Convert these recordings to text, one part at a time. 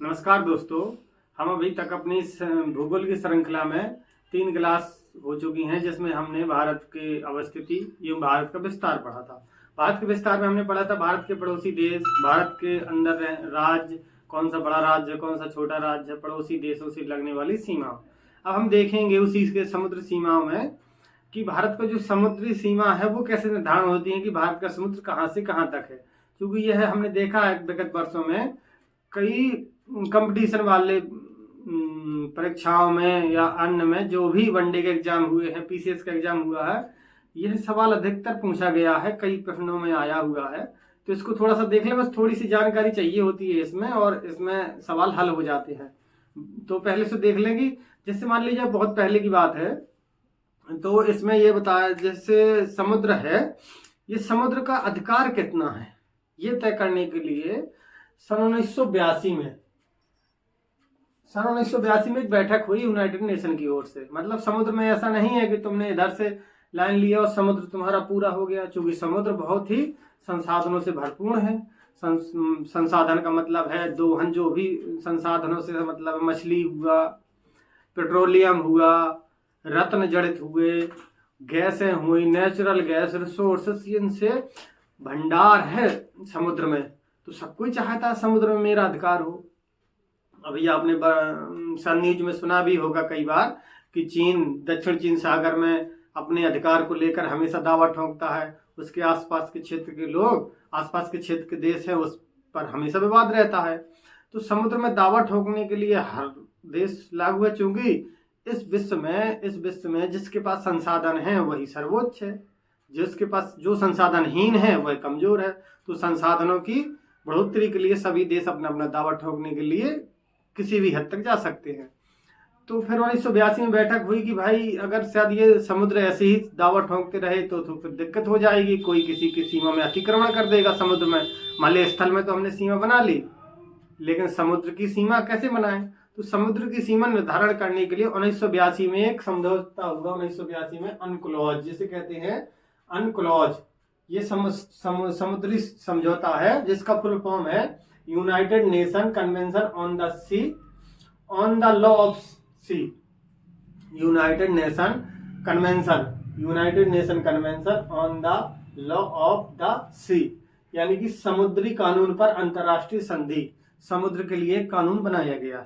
नमस्कार दोस्तों। हम अभी तक अपनी भूगोल की श्रृंखला में 3 क्लास हो चुकी हैं, जिसमें हमने भारत की अवस्थिति एवं भारत का विस्तार पढ़ा था। भारत के विस्तार में हमने पढ़ा था भारत के पड़ोसी देश, भारत के अंदर राज्य, कौन सा बड़ा राज्य है, कौन सा छोटा राज्य है, पड़ोसी देशों से लगने वाली सीमा। अब हम देखेंगे उसी के समुद्र सीमाओं में कि भारत का जो समुद्री सीमा है वो कैसे निर्धारण होती है कि भारत का समुद्र कहाँ से कहाँ तक है। क्योंकि यह हमने देखा है विगत वर्षों में कई कंपटीशन वाले परीक्षाओं में या अन्य में जो भी वनडे के एग्जाम हुए हैं, पीसीएस का एग्जाम हुआ है, यह सवाल अधिकतर पूछा गया है, कई प्रश्नों में आया हुआ है। तो इसको थोड़ा सा देख ले, बस थोड़ी सी जानकारी चाहिए होती है इसमें और इसमें सवाल हल हो जाते हैं। तो पहले से देख लेंगे, जैसे मान लीजिए बहुत पहले की बात है, तो इसमें यह बताया जैसे समुद्र है, ये समुद्र का अधिकार कितना है ये तय करने के लिए सन 1982 में एक बैठक हुई यूनाइटेड नेशन की ओर से। मतलब समुद्र में ऐसा नहीं है कि तुमने इधर से लाइन लिया और समुद्र तुम्हारा पूरा हो गया, क्योंकि समुद्र बहुत ही संसाधनों से भरपूर है। संसाधन का मतलब है दोहन, जो भी संसाधनों से मतलब मछली हुआ, पेट्रोलियम हुआ, रत्न जड़ित हुए, गैसें हुई, नेचुरल गैस, रिसोर्सेस, इनसे भंडार है समुद्र में। तो सब कोई चाहता है समुद्र में मेरा अधिकार हो। अभी आपने सन न्यूज में सुना भी होगा कई बार कि चीन दक्षिण चीन सागर में अपने अधिकार को लेकर हमेशा दावा ठोंकता है। उसके आसपास के क्षेत्र के लोग, आसपास के क्षेत्र के देश हैं, उस पर हमेशा विवाद रहता है। तो समुद्र में दावा ठोकने के लिए हर देश लागू है, चूंकि इस विश्व में जिसके पास संसाधन है वही सर्वोच्च है, जिसके पास जो संसाधनहीन है वह कमजोर है। तो संसाधनों की बढ़ोतरी के लिए सभी देश अपना अपना दावा ठोकने के लिए किसी भी हद तक जा सकते हैं। तो फिर 1982 में बैठक हुई कि भाई अगर शायद ये समुद्र ऐसे ही दावा ठोकते रहे तो फिर दिक्कत हो जाएगी, कोई किसी की सीमा में अतिक्रमण कर देगा समुद्र में। मान ली स्थल में तो हमने सीमा बना ली, लेकिन समुद्र की सीमा कैसे बनाए? तो समुद्र की सीमा निर्धारण करने के लिए 1982 में एक समझौता हुआ। 1982 में अनक्लॉज जिसे कहते हैं, अनक्लॉज, ये समुद्री समझौता है, जिसका फुल फॉर्म है United Nation Convention on the C, on the law of sea. United Nation Convention on the law of the Sea, यानी कि समुद्री कानून पर अंतर्राष्ट्रीय संधि। समुद्र के लिए कानून बनाया गया,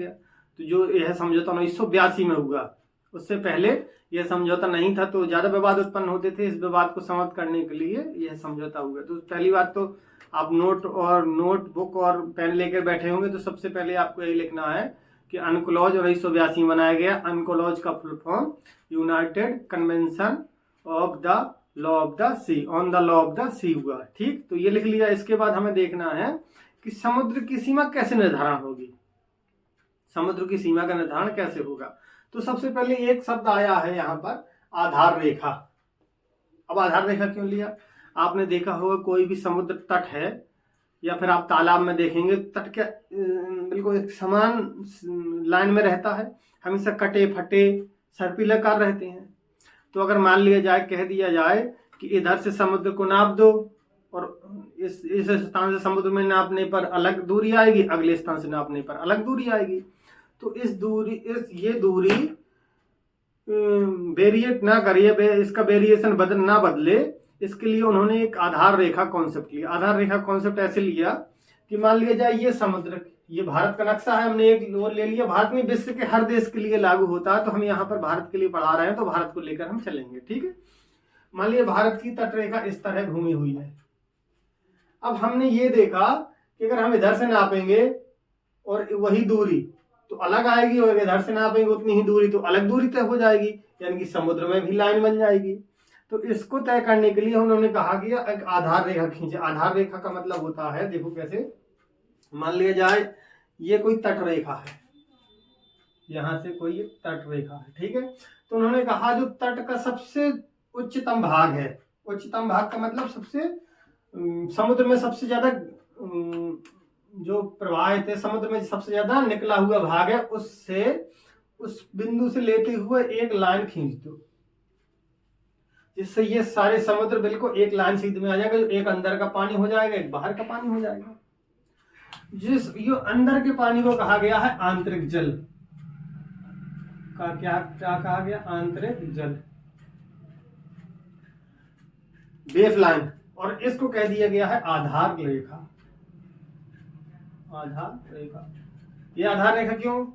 तो जो यह समझौता 1982 में हुआ। उससे पहले यह समझौता नहीं था, तो ज्यादा विवाद उत्पन्न होते थे। इस विवाद को समाप्त करने के लिए यह समझौता हुआ। तो पहली बात तो आप नोटबुक और पेन लेकर बैठे होंगे, तो सबसे पहले आपको यही लिखना है कि अनक्लॉज 1982 बनाया गया। अनक्लॉज का full form United Convention of the law of the C, on the law of the Sea हुआ। ठीक, तो ये लिख लिया। इसके बाद हमें देखना है कि समुद्र की सीमा कैसे निर्धारण होगी, समुद्र की सीमा का निर्धारण कैसे होगा। तो सबसे पहले एक शब्द आया है यहाँ पर, आधार रेखा। अब आधार रेखा क्यों लिया? आपने देखा होगा कोई भी समुद्र तट है या फिर आप तालाब में देखेंगे, तट क्या बिल्कुल एक समान लाइन में रहता है, हमेशा कटे फटे सर्पिलाकार रहते हैं। तो अगर मान लिया जाए, कह दिया जाए कि इधर से समुद्र को नाप दो और इस स्थान से समुद्र में नापने पर अलग दूरी आएगी, अगले स्थान से नापने पर अलग दूरी आएगी। तो ये दूरी वेरिएट ना करिए, इसका वेरिएशन ना बदले, इसके लिए उन्होंने एक आधार रेखा कॉन्सेप्ट लिया। आधार रेखा कॉन्सेप्ट ऐसे लिया कि मान लिया जाए ये समुद्र, ये भारत का नक्शा है, हमने एक वो ले लिया। भारत में विश्व के हर देश के लिए लागू होता है, तो हम यहाँ पर भारत के लिए पढ़ा रहे हैं, तो भारत को लेकर हम चलेंगे। ठीक है, मान लिया भारत की तट रेखा इस तरह घूमी हुई है। अब हमने ये देखा कि अगर हम इधर से नापेंगे और वही दूरी तो अलग आएगी, और इधर से नापेंगे उतनी ही दूरी तो अलग दूरी तय हो जाएगी, यानी कि समुद्र में भी लाइन बन जाएगी। तो इसको तय करने के लिए उन्होंने कहा कि एक आधार रेखा खींचे। आधार रेखा का मतलब होता है, देखो कैसे, मान लिया जाए ये कोई तट रेखा है, यहां से कोई एक तट रेखा है। ठीक है, तो उन्होंने कहा जो तट का सबसे उच्चतम भाग है, उच्चतम भाग का मतलब सबसे समुद्र में सबसे ज्यादा जो प्रवाहित है, समुद्र में सबसे ज्यादा निकला हुआ भाग है, उससे उस बिंदु से लेते हुए एक लाइन खींच दो, जिससे ये सारे समुद्र बिल्कुल एक लाइन सीध में आ जाएगा। जो एक अंदर का पानी हो जाएगा, एक बाहर का पानी हो जाएगा। जिस ये अंदर के पानी को कहा गया है आंतरिक जल का, क्या क्या कहा गया, आंतरिक जल, बेसलाइन, और इसको कह दिया गया है आधार रेखा। आधार रेखा, ये आधार रेखा क्यों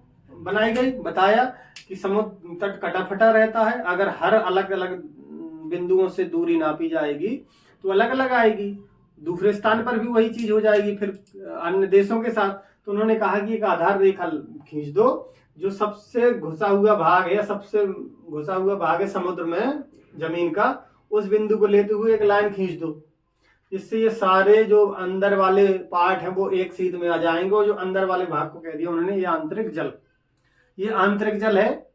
बनाई गई, बताया कि समुद्र तट कटा फटा रहता है, अगर हर अलग अलग बिंदुओं से दूरी नापी जाएगी तो अलग अलग आएगी, दूसरे स्थान पर भी वही चीज हो जाएगी फिर अन्य देशों के साथ। तो उन्होंने कहा कि एक आधार रेखा खींच दो, जो सबसे घुसा हुआ भाग है, सबसे घुसा हुआ भाग है समुद्र में जमीन का, उस बिंदु को लेते हुए एक लाइन खींच दो, इससे ये सारे जो अंदर वाले पार्ट हैं वो एक सीध में आ जाएंगे, और जो अंदर वाले भाग को कह दिया उन्होंने ये आंतरिक जल। ये आंतरिक जल है,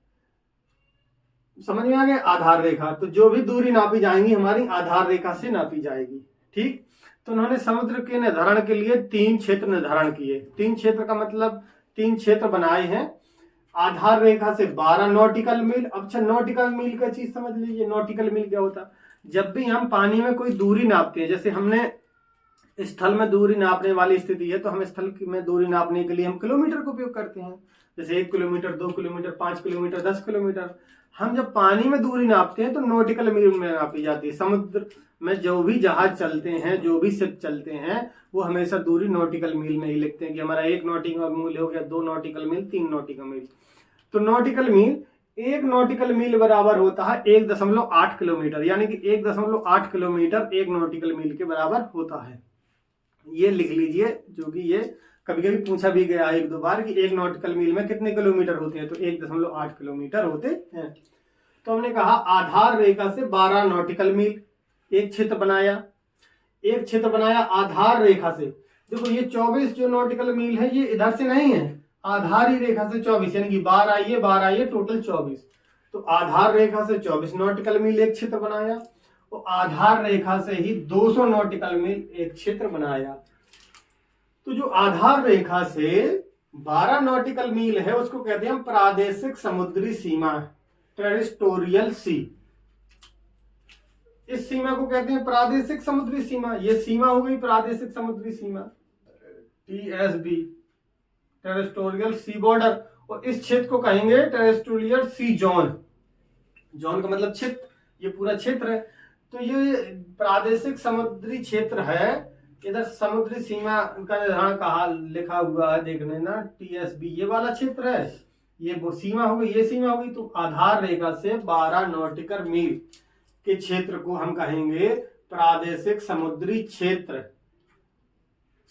समझ में आ गया, आधार रेखा। तो जो भी दूरी नापी जाएंगी हमारी आधार रेखा से नापी जाएगी, ठीक। तो उन्होंने समुद्र के निर्धारण के लिए 3 क्षेत्र निर्धारण किए। 3 क्षेत्र का मतलब 3 क्षेत्र बनाए हैं। आधार रेखा से 12 नॉटिकल मील। अच्छा, नॉटिकल मील का चीज समझ लीजिए, नॉटिकल मील क्या होता है। जब भी हम पानी में कोई दूरी नापते हैं, जैसे हमने स्थल में दूरी नापने वाली स्थिति है, तो हम स्थल में दूरी नापने के लिए हम किलोमीटर का उपयोग करते हैं, जैसे 1 किलोमीटर, 2 किलोमीटर, 5 किलोमीटर, 10 किलोमीटर। हम जब पानी में दूरी नापते हैं तो नॉटिकल मील में नापी जाती है। समुद्र में जो भी जहाज चलते हैं, जो भी शिप चलते हैं, वो हमेशा दूरी नॉटिकल मील में ही लिखते हैं कि हमारा 1 नॉटिकल मील हो गया, 2 नॉटिकल मील, 3 नॉटिकल मील। तो नॉटिकल मील, 1 नॉटिकल मील बराबर होता है 1.8 किलोमीटर, यानी कि 1.8 किलोमीटर 1 नॉटिकल मील के बराबर होता है। ये लिख लीजिए, जो कि ये कभी कभी पूछा भी गया है 1-2 बार कि 1 नॉटिकल मील में कितने किलोमीटर होते हैं, तो 1.8 किलोमीटर होते हैं। तो हमने कहा आधार रेखा से 12 नॉटिकल मील एक क्षेत्र बनाया, एक क्षेत्र बनाया आधार रेखा से। देखो ये 24 जो नॉटिकल मील है ये इधर से नहीं है, आधार ही रेखा से 24, यानी कि 12 ये टोटल 24। तो आधार रेखा से 24 नॉटिकल मील एक क्षेत्र बनाया, और आधार रेखा से ही 200 नॉटिकल मील एक क्षेत्र बनाया। तो जो आधार रेखा से 12 नॉटिकल मील है उसको कहते हैं हम प्रादेशिक समुद्री सीमा, टेरिटोरियल सी। इस सीमा को कहते हैं प्रादेशिक समुद्री सीमा। ये सीमा हो गई प्रादेशिक समुद्री सीमा, TSB, टेरिटोरियल सी बॉर्डर। और इस क्षेत्र को कहेंगे टेरिटोरियल सी जोन। जोन का मतलब क्षेत्र, ये पूरा क्षेत्र है। तो ये प्रादेशिक समुद्री क्षेत्र है। इधर समुद्री सीमा का निर्धारण कहा लिखा हुआ है, देखने ना, TSB, ये वाला क्षेत्र है, ये वो सीमा हो गई, ये सीमा हो गई। तो आधार रेखा से 12 नॉटिकल मील के क्षेत्र को हम कहेंगे प्रादेशिक समुद्री क्षेत्र।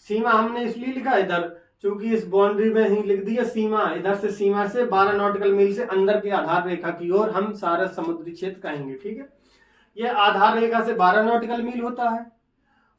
सीमा हमने इसलिए लिखा इधर क्योंकि इस बाउंड्री में ही लिख दिया सीमा, इधर से सीमा से 12 नॉटिकल मील से अंदर के आधार रेखा की ओर हम सारा समुद्री क्षेत्र कहेंगे, ठीक है। यह आधार रेखा से 12 नॉटिकल मील होता है।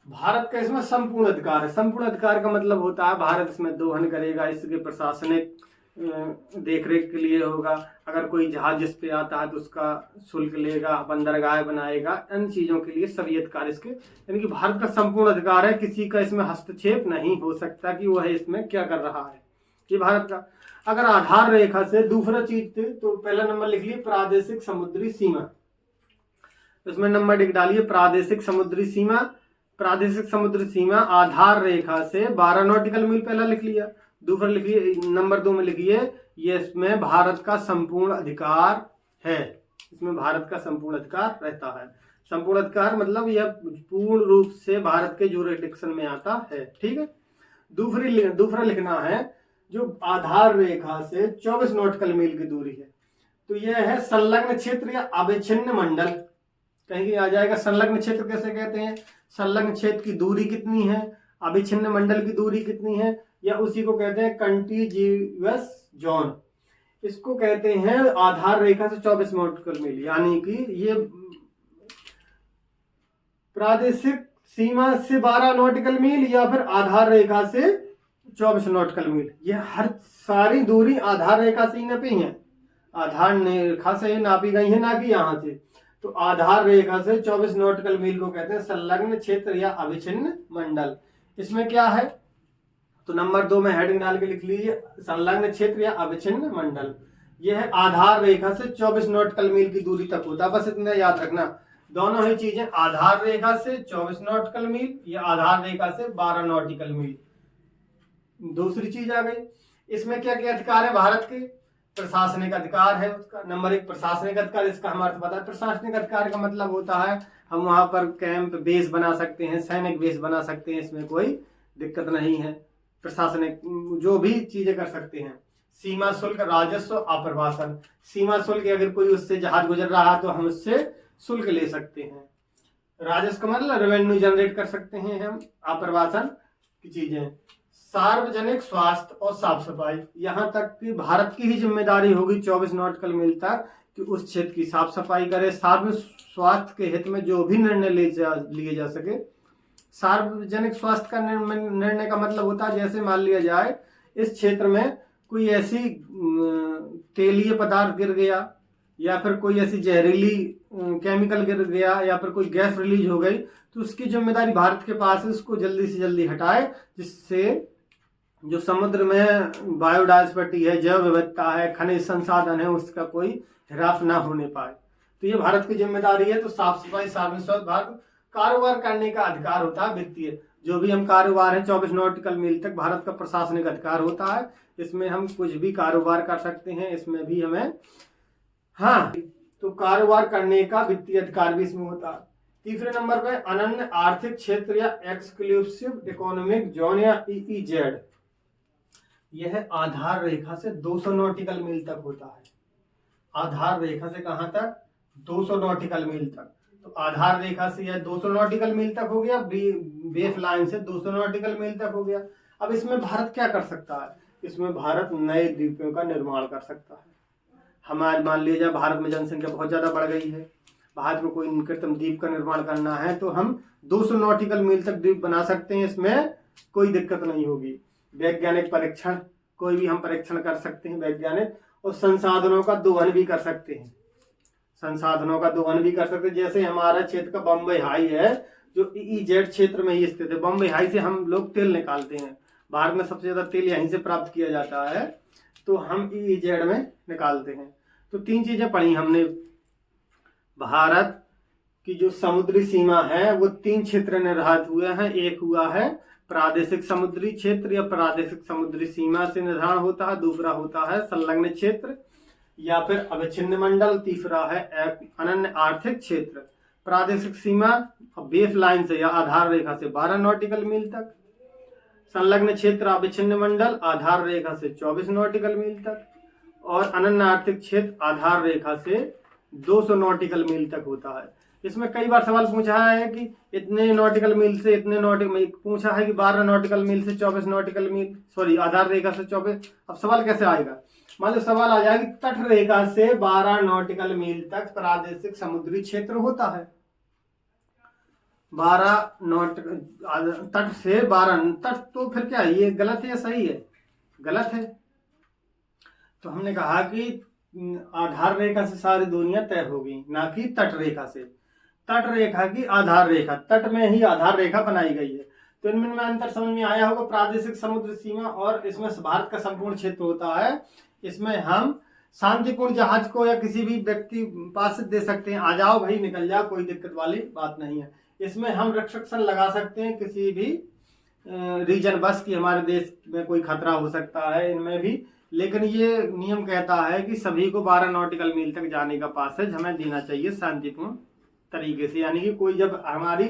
भारत का इसमें संपूर्ण अधिकार है। संपूर्ण अधिकार का मतलब होता है भारत इसमें दोहन करेगा, इसके प्रशासनिक देखरेख के लिए होगा, अगर कोई जहाज जिस पे आता है तो उसका शुल्क लेगा, बंदरगाह बनाएगा, इन चीजों के लिए सभी अधिकार इसके, यानी कि भारत का संपूर्ण अधिकार है, किसी का इसमें हस्तक्षेप नहीं हो सकता कि वह इसमें क्या कर रहा है, ये भारत का। अगर आधार रेखा से दूसरा चीज थे तो पहला नंबर लिख लिए प्रादेशिक समुद्री सीमा, इसमें नंबर लिख डालिए प्रादेशिक समुद्री सीमा। प्रादेशिक समुद्री सीमा आधार रेखा से 12 नॉटिकल मील पहला लिख लिया। दूसरा लिखिए, नंबर 2 में लिखिए, ये इसमें भारत का संपूर्ण अधिकार है, इसमें भारत का संपूर्ण अधिकार रहता है। संपूर्ण अधिकार मतलब यह पूर्ण रूप से भारत के ज्यूरिडिक्शन में आता है, ठीक है। दूसरा लिखना है जो आधार रेखा से 24 नॉटिकल मील की दूरी है, तो यह है संलग्न क्षेत्र या अविच्छिन्न मंडल। कहीं आ जाएगा संलग्न क्षेत्र कैसे कहते हैं, संलग्न क्षेत्र की दूरी कितनी है, अविच्छिन्न मंडल की दूरी कितनी है, या उसी को कहते हैं कंटिजियस जोन। इसको कहते हैं आधार रेखा से 24 नॉटिकल मील, यानी कि ये प्रादेशिक सीमा से 12 नॉटिकल मील या फिर आधार रेखा से 24 नॉटिकल मील। ये हर सारी दूरी आधार रेखा से ही नापी है, आधार रेखा से ही नापी गई है, ना कि यहाँ से। तो आधार रेखा से 24 नॉटिकल मील को कहते हैं संलग्न क्षेत्र या अविच्छिन्न मंडल। इसमें क्या है, तो नंबर 2 में हेडिंग डाल के लिख लीजिए संलग्न क्षेत्र या अविच्छिन्न मंडल। यह है आधार रेखा से 24 नॉटिकल मील की दूरी तक होता है, बस इतना याद रखना। दोनों ही चीजें आधार रेखा से 24 नॉटिकल मील या आधार रेखा से 12 नॉटिकल मील, दूसरी चीज आ गई, इसमें क्या क्या अधिकार है भारत के? प्रशासनिक अधिकार है उसका, नंबर 1 प्रशासनिक अधिकार। इसका हम अर्थ पता है, प्रशासनिक अधिकार का मतलब होता है हम वहां पर कैंप बेस बना सकते हैं, सैनिक बेस बना सकते हैं, इसमें कोई दिक्कत नहीं है। प्रशासनिक जो भी चीजें कर सकते हैं। सीमा शुल्क, राजस्व, आप्रवासन। सीमा शुल्क, अगर कोई उससे जहाज गुजर रहा तो हम उससे शुल्क ले सकते हैं। राजस्व का मतलब रेवेन्यू जनरेट कर सकते हैं हम। आप्रवासन की चीजें, सार्वजनिक स्वास्थ्य और साफ सफाई, यहाँ तक कि भारत की ही जिम्मेदारी होगी 24 नॉटिकल मील तक कि उस क्षेत्र की साफ सफाई करे। सार्वजनिक स्वास्थ्य के हित में जो भी निर्णय लिए जा सके। सार्वजनिक स्वास्थ्य का निर्णय का मतलब होता है जैसे मान लिया जाए इस क्षेत्र में कोई ऐसी तेलीय पदार्थ गिर गया या फिर कोई ऐसी जहरीली केमिकल गिर गया या फिर कोई गैस रिलीज हो गई तो उसकी जिम्मेदारी भारत के पास है, उसको जल्दी से जल्दी हटाए, जिससे जो समुद्र में बायोडायवर्सिटी है, जैव विविधता है, खनिज संसाधन है, उसका कोई ह्रास ना होने पाए। तो ये भारत की जिम्मेदारी है। तो साफ सफाई, सार्वजनिक स्वास्थ्य, भारत कारोबार करने का अधिकार होता है वित्तीय। जो भी हम कारोबार है 24 नॉटिकल मील तक भारत का प्रशासनिक अधिकार होता है, इसमें हम कुछ भी कारोबार कर सकते हैं, इसमें भी हमें तो कारोबार करने का वित्तीय अधिकार भी इसमें होता है। तीसरे नंबर पे अनन्य आर्थिक क्षेत्र या एक्सक्लूसिव इकोनॉमिक जोन या EEZ, यह आधार रेखा से 200 नॉटिकल मील तक होता है। आधार रेखा से कहां तक? 200 नॉटिकल मील तक। तो आधार रेखा से यह 200 नॉटिकल मील तक हो गया, बेस लाइन से 200 नॉटिकल मील तक हो गया। अब इसमें भारत क्या कर सकता है? इसमें भारत नए द्वीपों का निर्माण कर सकता है। हमारे मान लीजिए भारत में जनसंख्या बहुत ज्यादा बढ़ गई है, भारत में कोई कृत्रिम द्वीप का निर्माण करना है तो हम 200 नॉटिकल मील तक द्वीप बना सकते हैं, इसमें कोई दिक्कत नहीं होगी। वैज्ञानिक परीक्षण, कोई भी हम परीक्षण कर सकते हैं वैज्ञानिक, और संसाधनों का दोहन भी कर सकते हैं। संसाधनों का दोहन भी कर सकते हैं। जैसे हमारा क्षेत्र का बम्बई हाई है जो EEZ क्षेत्र में ही स्थित है। बम्बई हाई से हम लोग तेल निकालते हैं, भारत में सबसे ज्यादा तेल यहीं से प्राप्त किया जाता है, तो हम EEZ में निकालते हैं। तो 3 चीजें पढ़ी हमने। भारत की जो समुद्री सीमा है वो 3 क्षेत्र निर्धारित हुए हैं। एक हुआ है प्रादेशिक समुद्री क्षेत्र या प्रादेशिक समुद्री सीमा से निर्धारण होता है, दूसरा होता है संलग्न क्षेत्र या फिर अविच्छिन्न मंडल, तीसरा है अनन्य आर्थिक क्षेत्र। प्रादेशिक सीमा बेस लाइन से या आधार रेखा से 12 नॉटिकल मील तक, संलग्न क्षेत्र अविच्छिन्न मंडल आधार रेखा से 24 नॉटिकल मील तक, और अनन्य आर्थिक क्षेत्र आधार रेखा से 200 नॉटिकल मील तक होता है। इसमें कई बार सवाल पूछा है कि इतने नॉटिकल मील से इतने नॉटिकल, पूछा है कि 12 नॉटिकल मील से 24 नॉटिकल मील, सॉरी आधार रेखा से 24। अब सवाल कैसे आएगा? मान लो सवाल आ जाएगा कि तट रेखा से 12 नॉटिकल मील तक प्रादेशिक समुद्री क्षेत्र होता है। 12 नॉटिकल तट से 12 तट, तो फिर क्या है, ये गलत है या सही है? गलत है। तो हमने कहा कि आधार रेखा से सारी दुनिया तय होगी, ना कि तट रेखा से। तट रेखा की आधार रेखा, तट में ही आधार रेखा बनाई गई है। तो इनमें अंतर समझ में आया होगा। प्रादेशिक समुद्र सीमा और इसमें भारत का संपूर्ण क्षेत्र होता है। इसमें हम शांतिपूर्ण जहाज को या किसी भी व्यक्ति पास दे सकते हैं, आ जाओ भाई निकल जाओ, कोई दिक्कत वाली बात नहीं है। इसमें हम रिस्ट्रिक्शन लगा सकते हैं किसी भी रीजन बस की हमारे देश में कोई खतरा हो सकता है इनमें भी, लेकिन ये नियम कहता है कि सभी को 12 नॉटिकल मील तक जाने का पासेज हमें देना चाहिए शांतिपूर्ण तरीके से। यानी कि कोई जब हमारी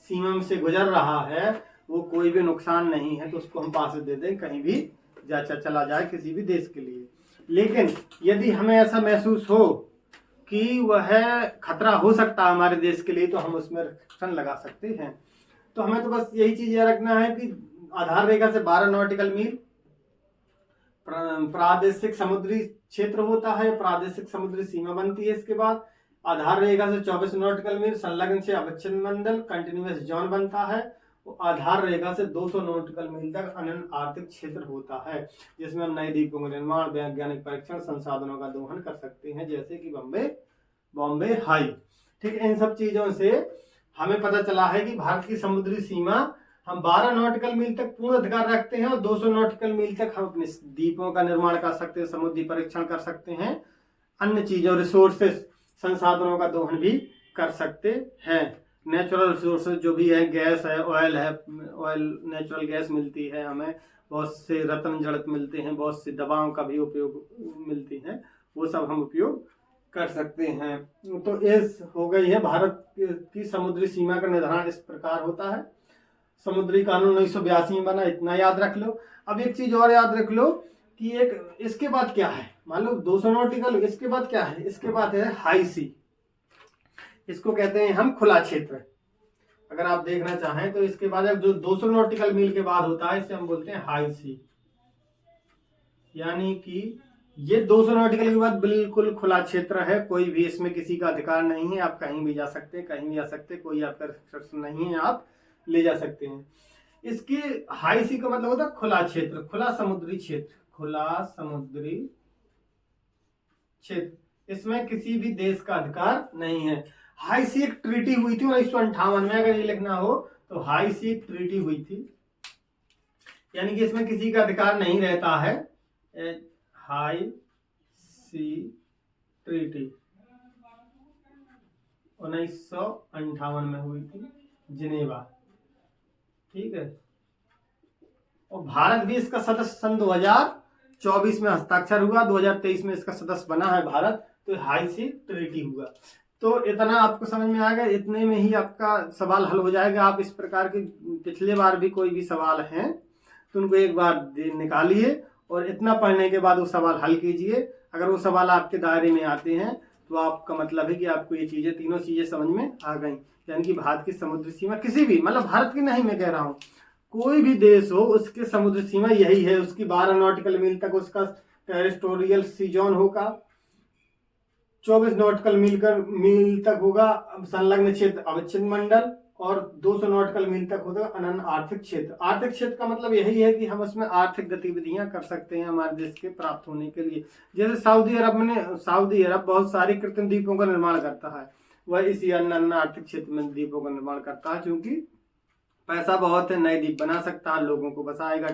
सीमा से गुजर रहा है वो कोई भी नुकसान नहीं है तो उसको हम पासेज दे दें, कहीं भी चला जाए किसी भी देश के लिए। लेकिन यदि हमें ऐसा महसूस हो कि वह खतरा हो सकता है हमारे देश के लिए तो हम उसमें रिस्ट्रिक्शन लगा सकते हैं। तो हमें तो बस यही चीज याद रखना है कि आधार रेखा से 12 नॉटिकल मील प्रादेशिक समुद्री क्षेत्र होता है, प्रादेशिक समुद्री सीमा बनती है। इसके बाद आधार रेखा से 24 नॉटिकल मील, संलग्न से अविच्छिन्न मंडल कंटिन्यूअस जोन बनता है। आधार रेखा से 200 नॉटिकल मील तक अनन्य आर्थिक क्षेत्र होता है, जिसमें हम नए द्वीपों का निर्माण, वैज्ञानिक परीक्षण, संसाधनों का दोहन कर सकते हैं, जैसे कि बॉम्बे हाई। ठीक, इन सब चीजों से हमें पता चला है कि भारत की समुद्री सीमा हम 12 नॉटिकल मील तक पूर्ण अधिकार रखते हैं और 200 नॉटिकल मील तक हम अपने द्वीपों का निर्माण कर सकते हैं, समुद्री परीक्षण कर सकते हैं, अन्य चीजों रिसोर्सेस संसाधनों का दोहन भी कर सकते हैं। नेचुरल रिसोर्सेज जो भी है, गैस है, ऑयल है, ऑयल नेचुरल गैस मिलती है हमें, बहुत से रत्न जड़त मिलते हैं, बहुत सी दवाओं का भी उपयोग मिलती हैं, वो सब हम उपयोग कर सकते हैं। तो इस हो गई है भारत की समुद्री सीमा का निर्धारण इस प्रकार होता है। समुद्री कानून 1982 में बना, इतना याद रख लो। अब एक चीज और याद रख लो कि एक इसके बाद क्या है, मान लो 200 नॉटिकल, इसके बाद क्या है, इसके बाद है हाई सी, इसको कहते हैं हम खुला क्षेत्र। अगर आप देखना चाहें तो इसके बाद जो 200 नॉटिकल मील के बाद होता है इसे हम बोलते हैं हाई सी, यानी कि ये 200 नॉटिकल के बाद बिल्कुल खुला क्षेत्र है, कोई भी इसमें किसी का अधिकार नहीं है, आप कहीं भी जा सकते हैं, कहीं भी आ सकते हैं, कोई आपका रिस्ट्रिक्शन नहीं है, आप ले जा सकते हैं। इसकी हाई सी का मतलब होता है खुला क्षेत्र, खुला समुद्री क्षेत्र, खुला समुद्री क्षेत्र, इसमें किसी भी देश का अधिकार नहीं है। हाई सी एक ट्रीटी हुई थी 1958 में, अगर ये लिखना हो तो हाई सी एक ट्रीटी हुई थी, यानी कि इसमें किसी का अधिकार नहीं रहता है। हाई सी ट्रीटी 1958 में हुई थी जिनेवा, ठीक है। और भारत भी इसका सदस्य सन 2024 में हस्ताक्षर हुआ, 2023 में इसका सदस्य बना है भारत, तो हाई सी ट्रीटी हुआ। तो इतना आपको समझ में आ गया, इतने में ही आपका सवाल हल हो जाएगा। आप इस प्रकार के पिछले बार भी कोई भी सवाल हैं तो उनको एक बार निकालिए और इतना पढ़ने के बाद वो सवाल हल कीजिए। अगर वो सवाल आपके दायरे में आते हैं तो आपका मतलब है कि आपको ये चीजें, तीनों चीजें समझ में आ गई। यानी कि भारत की समुद्री सीमा किसी भी, मतलब भारत की नहीं मैं कह रहा हूँ, कोई भी देश हो उसके समुद्र सीमा यही है, उसकी 12 नॉटिकल मील तक उसका टेरिटोरियल सी जोन होगा, 24 नॉटिकल मील तक होगा संलग्न क्षेत्र अवच्छिन्न मंडल, और 200 नॉटिकल मील तक होगा अनन्य आर्थिक क्षेत्र। आर्थिक क्षेत्र का मतलब यही है कि हम उसमें आर्थिक गतिविधियां कर सकते हैं हमारे देश के प्राप्त होने के लिए। जैसे सऊदी अरब बहुत सारी कृत्रिम द्वीपों का निर्माण करता है, वह इसी अनन्य आर्थिक क्षेत्र में द्वीपों का निर्माण करता है, क्योंकि पैसा बहुत है, नए द्वीप बना सकता है, लोगों को बसाएगा,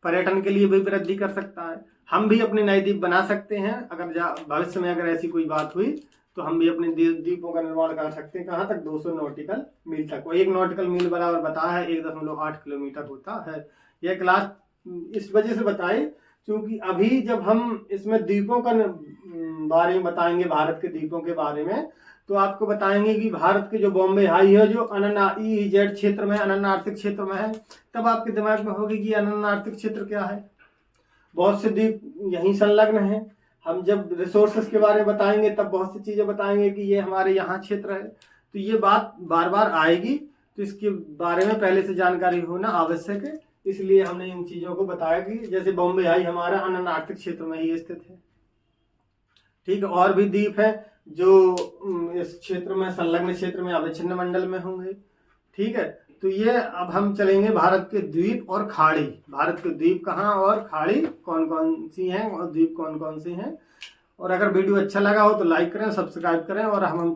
पर्यटन के लिए भी वृद्धि कर सकता है। हम भी अपने नए द्वीप बना सकते हैं, अगर भविष्य में अगर ऐसी कोई बात हुई तो हम भी अपने द्वीपों का निर्माण कर सकते हैं। कहाँ तक, 200 नॉटिकल मील तक। और 1 नॉटिकल मील बराबर बताया है 1.8 किलोमीटर होता है। यह क्लास इस वजह से बताए क्योंकि अभी जब हम इसमें द्वीपों का बारे में बताएंगे, भारत के द्वीपों के बारे में, तो आपको बताएंगे कि भारत के जो बॉम्बे हाई है जो अनन्य EEZ क्षेत्र में, अनन्य आर्थिक क्षेत्र में है, तब आपके दिमाग में होगी कि अनन्य आर्थिक क्षेत्र क्या है। बहुत से द्वीप यहीं संलग्न है। हम जब रिसोर्सेस के बारे में बताएंगे तब बहुत सी चीजें बताएंगे कि ये हमारे यहाँ क्षेत्र है, तो ये बात बार बार आएगी, तो इसके बारे में पहले से जानकारी होना आवश्यक है। इसलिए हमने इन चीजों को बताया कि जैसे बॉम्बे हाई हमारा अनन्य आर्थिक क्षेत्र में ही स्थित है, ठीक है। और भी द्वीप है जो इस क्षेत्र में, संलग्न क्षेत्र में अवच्छिन्न मंडल में होंगे, ठीक है। तो ये अब हम चलेंगे भारत के द्वीप और खाड़ी। भारत के द्वीप कहाँ और खाड़ी कौन कौन सी हैं और द्वीप कौन कौन सी हैं। और अगर वीडियो अच्छा लगा हो तो लाइक करें, सब्सक्राइब करें, और हम